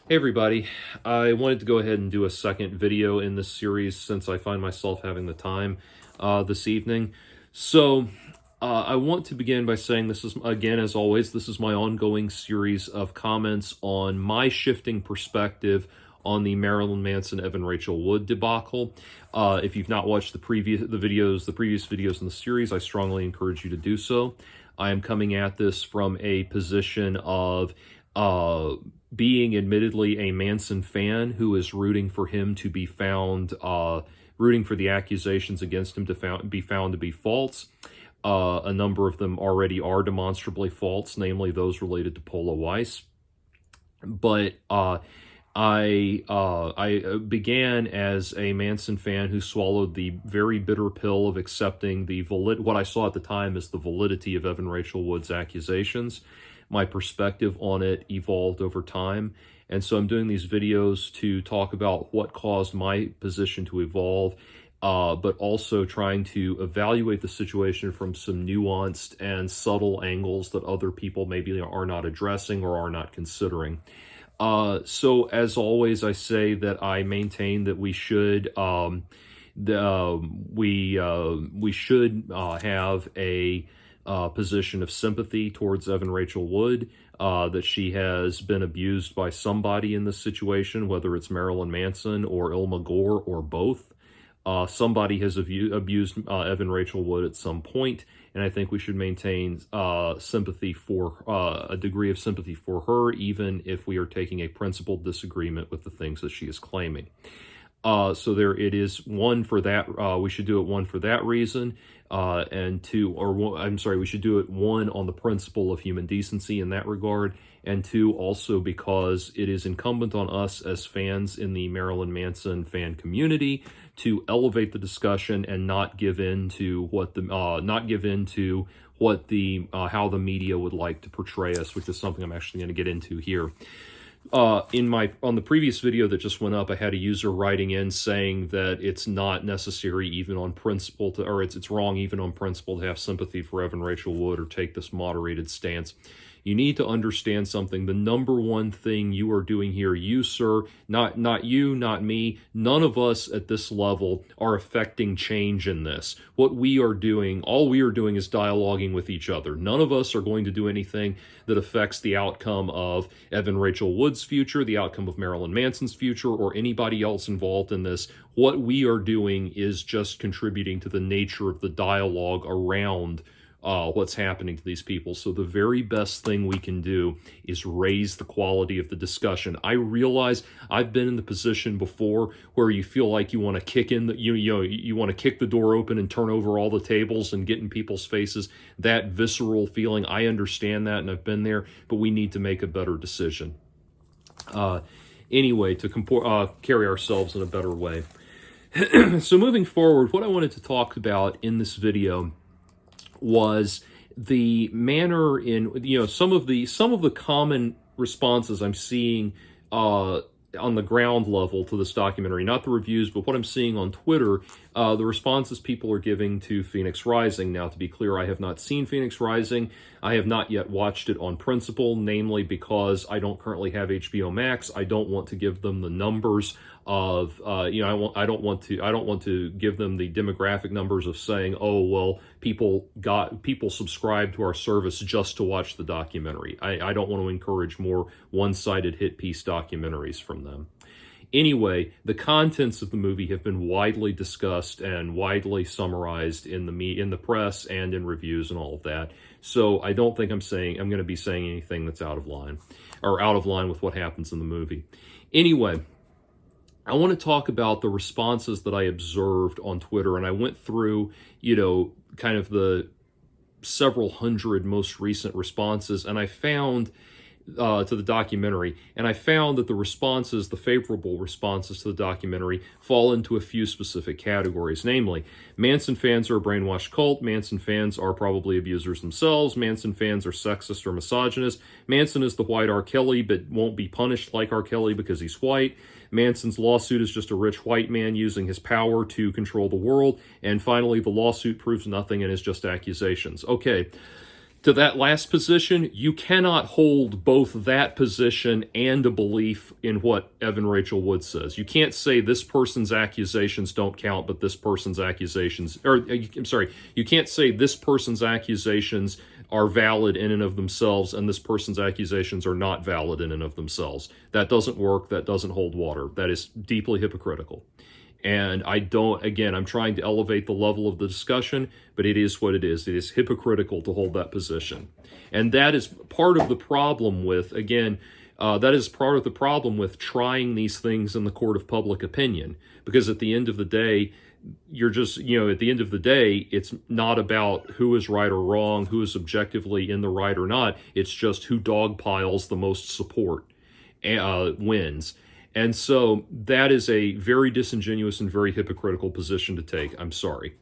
Hey everybody, I wanted to go ahead and do a second video in this series since I find myself having the time this evening. So I want to begin by saying this is, again, as always, this is my ongoing series of comments on my shifting perspective on the Marilyn Manson, Evan Rachel Wood debacle. If you've not watched the previous videos in the series, I strongly encourage you to do so. I am coming at this from a position of being admittedly a Manson fan who is rooting for him to be found, rooting for the accusations against him to be found to be false. A number of them already are demonstrably false, namely those related to Paula Weiss. But I began as a Manson fan who swallowed the very bitter pill of accepting what I saw at the time as the validity of Evan Rachel Wood's accusations. My perspective on it evolved over time, and so I'm doing these videos to talk about what caused my position to evolve, but also trying to evaluate the situation from some nuanced and subtle angles that other people maybe are not addressing or are not considering. So as always, I say that I maintain that we should have a position of sympathy towards Evan Rachel Wood, that she has been abused by somebody in this situation, whether it's Marilyn Manson or Ilma Gore or both. Somebody has abused Evan Rachel Wood at some point, and I think we should maintain sympathy for a degree of sympathy for her, even if we are taking a principled disagreement with the things that she is claiming. So there it is. One, for that, we should do it, one, for that reason, and two, we should do it, one, on the principle of human decency in that regard, and two, also because it is incumbent on us as fans in the Marilyn Manson fan community to elevate the discussion and not give in to how the media would like to portray us, which is something I'm actually going to get into here. On the previous video that just went up, I had a user writing in saying that it's not necessary even on principle or it's wrong even on principle to have sympathy for Evan Rachel Wood or take this moderated stance. You need to understand something. The number one thing you are doing here, you, sir, not you, not me, none of us at this level are affecting change in this. What we are doing, all we are doing is dialoguing with each other. None of us are going to do anything that affects the outcome of Evan Rachel Wood's future, the outcome of Marilyn Manson's future, or anybody else involved in this. What we are doing is just contributing to the nature of the dialogue around what's happening to these people. So the very best thing we can do is raise the quality of the discussion. I realize I've been in the position before where you feel like you want to kick in you want to kick the door open and turn over all the tables and get in people's faces. That visceral feeling, I understand that, and I've been there, but we need to make a better decision. Anyway, to carry ourselves in a better way. So moving forward, what I wanted to talk about in this video was the manner in, some of the common responses I'm seeing on the ground level to this documentary, not the reviews, but what I'm seeing on Twitter, the responses people are giving to Phoenix Rising. Now, to be clear, I have not seen Phoenix Rising. I have not yet watched it on principle, namely because I don't currently have HBO Max. I don't want to give them the numbers of, I don't want to give them the demographic numbers of saying, oh, well, people subscribe to our service just to watch the documentary. I don't want to encourage more one-sided hit piece documentaries from them. Anyway, the contents of the movie have been widely discussed and widely summarized in the press and in reviews and all of that. So I don't think I'm going to be saying anything that's out of line with what happens in the movie. Anyway, I want to talk about the responses that I observed on Twitter, and I went through, kind of the several hundred most recent responses, and I found to the documentary, and I found that the favorable responses to the documentary fall into a few specific categories, namely, Manson fans are a brainwashed cult, Manson fans are probably abusers themselves, Manson fans are sexist or misogynist, Manson is the white R. Kelly but won't be punished like R. Kelly because he's white, Manson's lawsuit is just a rich white man using his power to control the world, and finally, the lawsuit proves nothing and is just accusations. Okay. To that last position, you cannot hold both that position and a belief in what Evan Rachel Wood says. You can't say this person's accusations don't count, but this person's accusations, or I'm sorry, you can't say this person's accusations are valid in and of themselves and this person's accusations are not valid in and of themselves. That doesn't work. That doesn't hold water. That is deeply hypocritical. And I'm trying to elevate the level of the discussion, but it is what it is. It is hypocritical to hold that position. And that is part of the problem with, trying these things in the court of public opinion. Because at the end of the day, it's not about who is right or wrong, who is objectively in the right or not. It's just who dogpiles the most support wins. And so that is a very disingenuous and very hypocritical position to take. I'm sorry.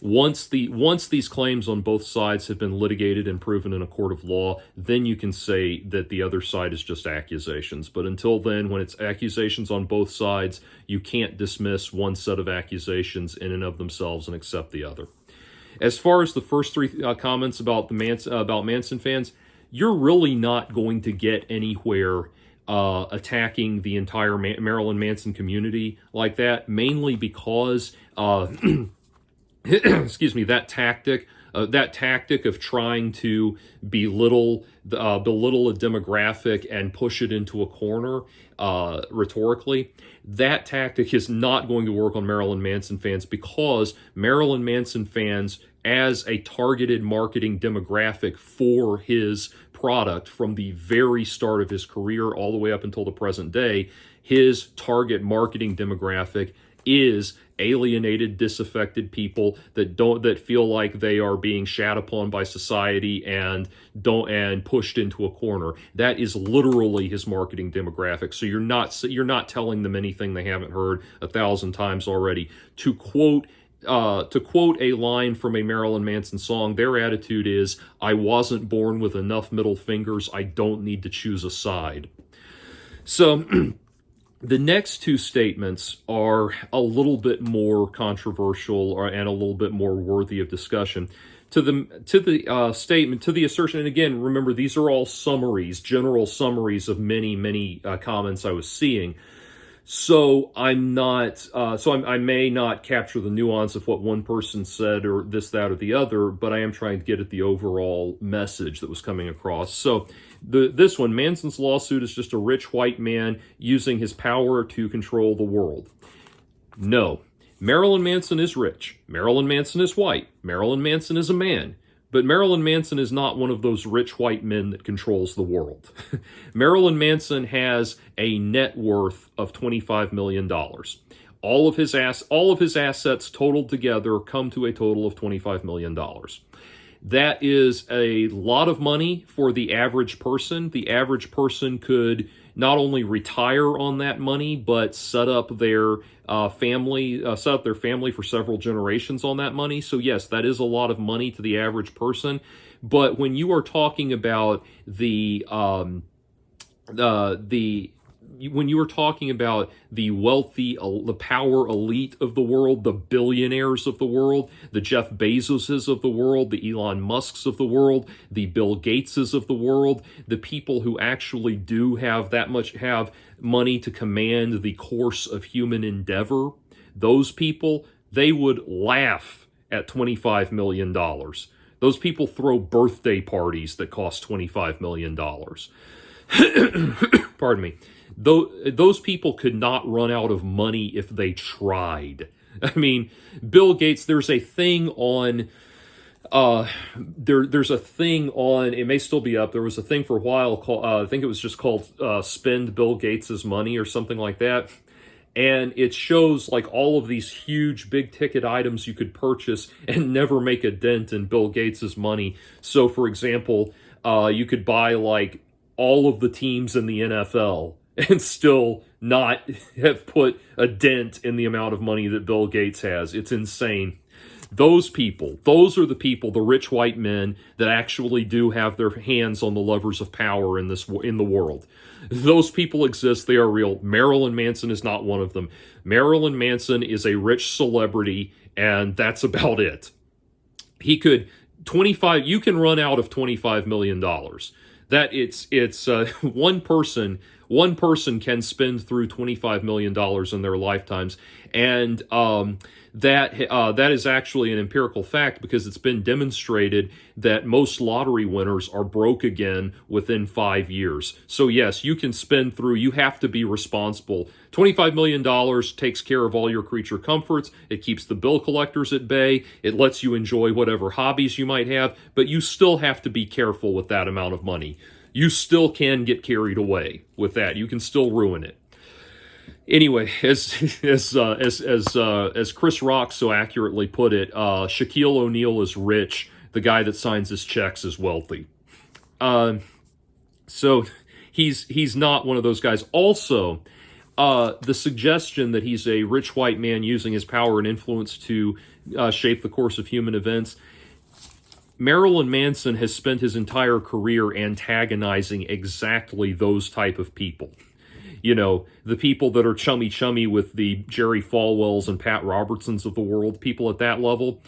Once these claims on both sides have been litigated and proven in a court of law, then you can say that the other side is just accusations. But until then, when it's accusations on both sides, you can't dismiss one set of accusations in and of themselves and accept the other. As far as the first three comments about Manson fans, you're really not going to get anywhere attacking the entire Marilyn Manson community like that, mainly because excuse me, that tactic of trying to belittle a demographic and push it into a corner rhetorically, that tactic is not going to work on Marilyn Manson fans, because Marilyn Manson fans, as a targeted marketing demographic for his product from the very start of his career all the way up until the present day, his target marketing demographic is alienated, disaffected people that feel like they are being shat upon by society and pushed into a corner. That is literally his marketing demographic. So you're not telling them anything they haven't heard 1,000 times already. To quote a line from a Marilyn Manson song, their attitude is, "I wasn't born with enough middle fingers. I don't need to choose a side." So the next two statements are a little bit more controversial and a little bit more worthy of discussion. To the assertion, and again, remember, these are all summaries, general summaries of many comments I was seeing. So I may not capture the nuance of what one person said or this, that, or the other, but I am trying to get at the overall message that was coming across. So this one, Manson's lawsuit is just a rich white man using his power to control the world. No. Marilyn Manson is rich. Marilyn Manson is white. Marilyn Manson is a man. But Marilyn Manson is not one of those rich white men that controls the world. Marilyn Manson has a net worth of $25 million. All of his assets totaled together come to a total of $25 million. That is a lot of money for the average person. The average person could not only retire on that money, but set up their family for several generations on that money. So yes, that is a lot of money to the average person. But when you are talking about the wealthy, the power elite of the world, the billionaires of the world, the Jeff Bezoses of the world, the Elon Musks of the world, the Bill Gateses of the world, the people who actually do have money to command the course of human endeavor, those people, they would laugh at $25 million. Those people throw birthday parties that cost $25 million. Pardon me. Those people could not run out of money if they tried. I mean, Bill Gates, there's a thing on, it may still be up, there was a thing for a while called, I think it was just called Spend Bill Gates's Money or something like that. And it shows like all of these huge big ticket items you could purchase and never make a dent in Bill Gates's money. So for example, you could buy like all of the teams in the NFL and still not have put a dent in the amount of money that Bill Gates has. It's insane. Those are the people, the rich white men that actually do have their hands on the levers of power in the world. Those people exist. They are real. Marilyn Manson is not one of them. Marilyn Manson is a rich celebrity, and that's about it. He could 25, you can run out of $25 million. That it's one person can spend through $25 million in their lifetimes. And that is actually an empirical fact, because it's been demonstrated that most lottery winners are broke again within 5 years. So yes, you can spend through, you have to be responsible. $25 million takes care of all your creature comforts. It keeps the bill collectors at bay. It lets you enjoy whatever hobbies you might have, but you still have to be careful with that amount of money. You still can get carried away with that. You can still ruin it. Anyway, as Chris Rock so accurately put it, Shaquille O'Neal is rich. The guy that signs his checks is wealthy. So he's not one of those guys. Also, the suggestion that he's a rich white man using his power and influence to shape the course of human events. Marilyn Manson has spent his entire career antagonizing exactly those type of people. You know, the people that are chummy with the Jerry Falwells and Pat Robertsons of the world, people at that level.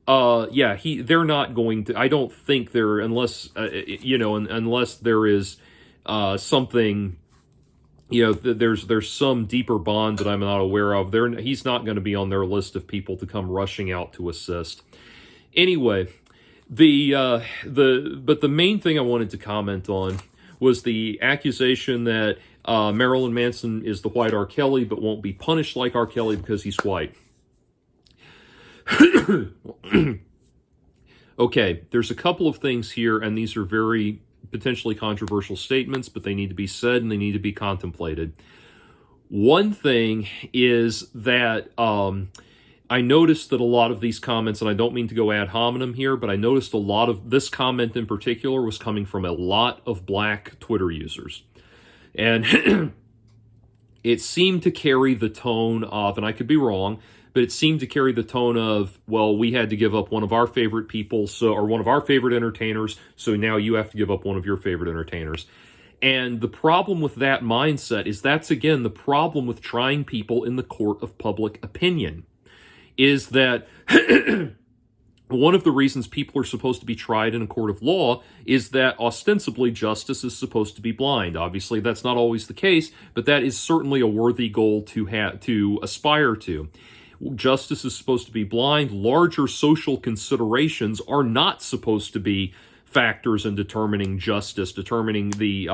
They're not going to, I don't think they're, unless there is something, there's some deeper bond that I'm not aware of. He's not going to be on their list of people to come rushing out to assist. Anyway, but the main thing I wanted to comment on was the accusation that Marilyn Manson is the white R. Kelly, but won't be punished like R. Kelly because he's white. Okay, there's a couple of things here, and these are very potentially controversial statements, but they need to be said and they need to be contemplated. One thing is that I noticed that a lot of these comments, and I don't mean to go ad hominem here, but I noticed a lot of this comment in particular was coming from a lot of black Twitter users. And it seemed to carry the tone of, and I could be wrong, but it seemed to carry the tone of, well, we had to give up one of our favorite people, or one of our favorite entertainers, so now you have to give up one of your favorite entertainers. And the problem with that mindset is that's, again, the problem with trying people in the court of public opinion, is that one of the reasons people are supposed to be tried in a court of law is that ostensibly justice is supposed to be blind. Obviously, that's not always the case, but that is certainly a worthy goal to aspire to. Justice is supposed to be blind. Larger social considerations are not supposed to be factors in determining justice, determining the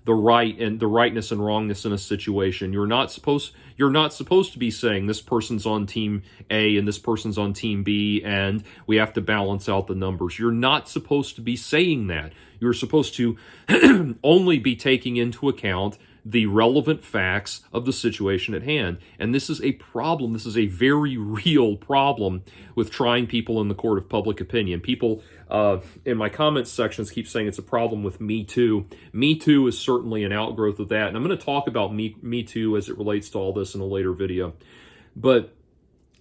right and the rightness and wrongness in a situation. You're not supposed to be saying this person's on team A and this person's on team B and we have to balance out the numbers. You're not supposed to be saying that. You're supposed to only be taking into account the relevant facts of the situation at hand. And this is a problem. This is a very real problem with trying people in the court of public opinion. People in my comments sections keep saying it's a problem with Me Too. Me Too is certainly an outgrowth of that. And I'm going to talk about Me Too as it relates to all this in a later video. But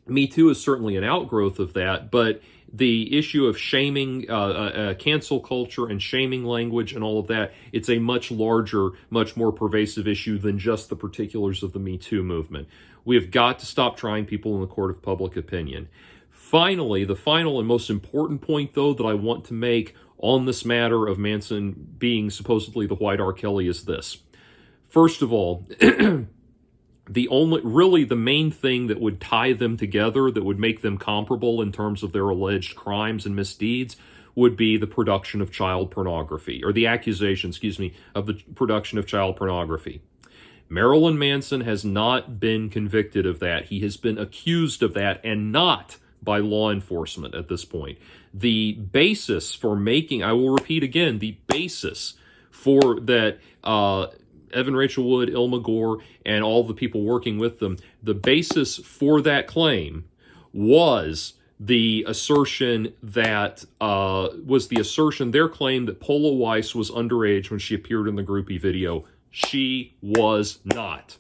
Me Too is certainly an outgrowth of that. But the issue of shaming, cancel culture and shaming language and all of that, it's a much larger, much more pervasive issue than just the particulars of the Me Too movement. We have got to stop trying people in the court of public opinion. Finally, the final and most important point, though, that I want to make on this matter of Manson being supposedly the white R. Kelly is this. First of all, the main thing that would tie them together, that would make them comparable in terms of their alleged crimes and misdeeds, would be the production of child pornography, or the accusation, of the production of child pornography. Marilyn Manson has not been convicted of that. He has been accused of that, and not by law enforcement at this point. The basis for making, I will repeat again, the basis for that, Evan Rachel Wood, Ilma Gore, and all the people working with them, the basis for that claim was the assertion that, their claim that Paula Weiss was underage when she appeared in the groupie video. She was not.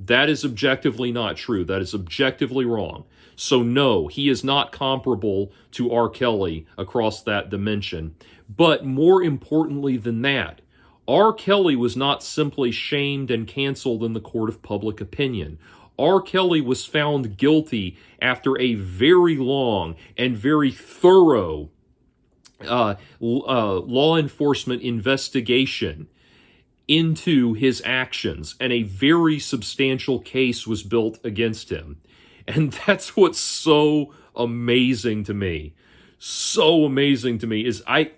That is objectively not true. That is objectively wrong. So no, he is not comparable to R. Kelly across that dimension. But more importantly than that, R. Kelly was not simply shamed and canceled in the court of public opinion. R. Kelly was found guilty after a very long and very thorough law enforcement investigation into his actions, and a very substantial case was built against him. And that's what's so amazing to me. So amazing to me is I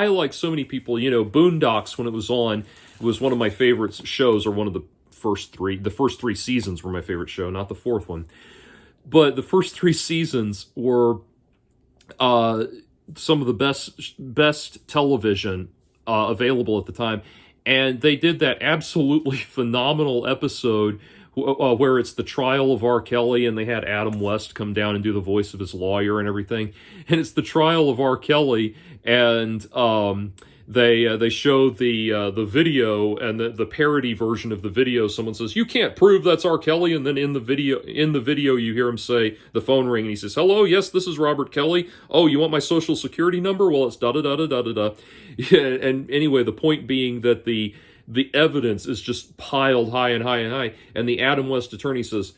like so many people, Boondocks, when it was on, it was one of my favorite shows, or one of the first three. The first three seasons were my favorite show, not the fourth one. But the first three seasons were some of the best television available at the time. And they did that absolutely phenomenal episode where it's the trial of R. Kelly, and they had Adam West come down and do the voice of his lawyer and everything. And it's the trial of R. Kelly, and they show the video, and the parody version of the video. Someone says, "You can't prove that's R. Kelly," and then in the video you hear him say, the phone ring, and he says, "Hello, yes, this is Robert Kelly. Oh, you want my social security number? Well, it's da da da da da da." Yeah, and anyway, the point being that the evidence is just piled high and high and high, and the Adam West attorney says,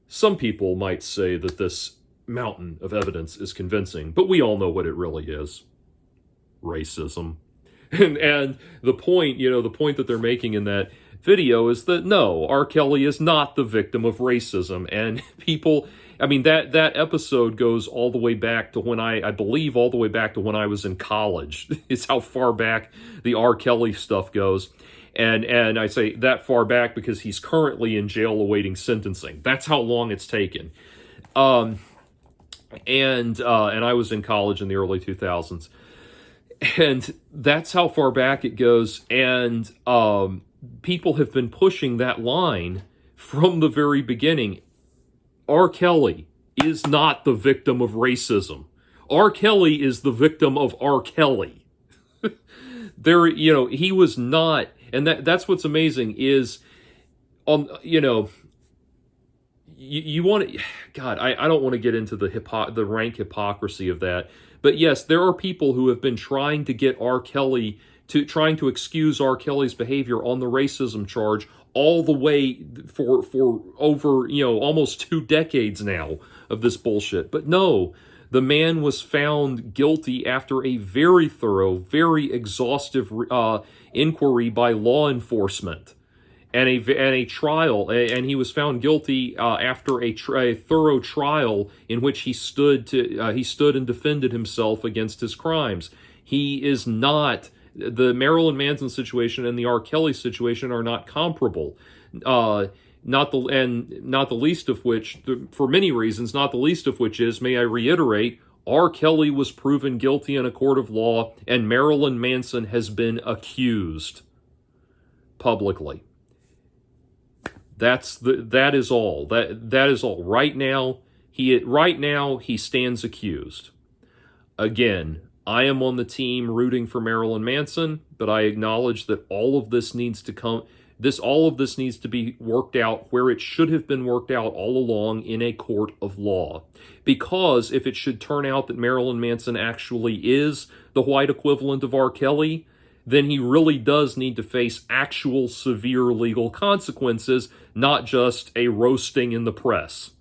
"Some people might say that this mountain of evidence is convincing, but we all know what it really is: racism." And the point, the point that they're making in that video is that no, R. Kelly is not the victim of racism. And people, that episode goes all the way back to when I believe all the way back to when I was in college. It's how far back the R. Kelly stuff goes. And I say that far back because he's currently in jail awaiting sentencing. That's how long it's taken. And I was in college in the early 2000s. And that's how far back it goes. And people have been pushing that line from the very beginning. R. Kelly is not the victim of racism. R. Kelly is the victim of R. Kelly. He was not, and that's what's amazing is, you want to, God, I don't want to get into the rank hypocrisy of that. But yes, there are people who have been trying to get R. Kelly trying to excuse R. Kelly's behavior on the racism charge all the way for over, almost 2 decades now of this bullshit. But no, the man was found guilty after a very thorough, very exhaustive inquiry by law enforcement and a trial, and he was found guilty after a thorough trial in which he stood and defended himself against his crimes. He is not. The Marilyn Manson situation and the R. Kelly situation are not comparable. Not the least of which, for many reasons, not the least of which is, may I reiterate, R. Kelly was proven guilty in a court of law, and Marilyn Manson has been accused publicly. That is all. That is all. Right now he stands accused. Again, I am on the team rooting for Marilyn Manson, but I acknowledge that all of this needs to be worked out where it should have been worked out all along, in a court of law. Because if it should turn out that Marilyn Manson actually is the white equivalent of R. Kelly, then he really does need to face actual severe legal consequences, not just a roasting in the press.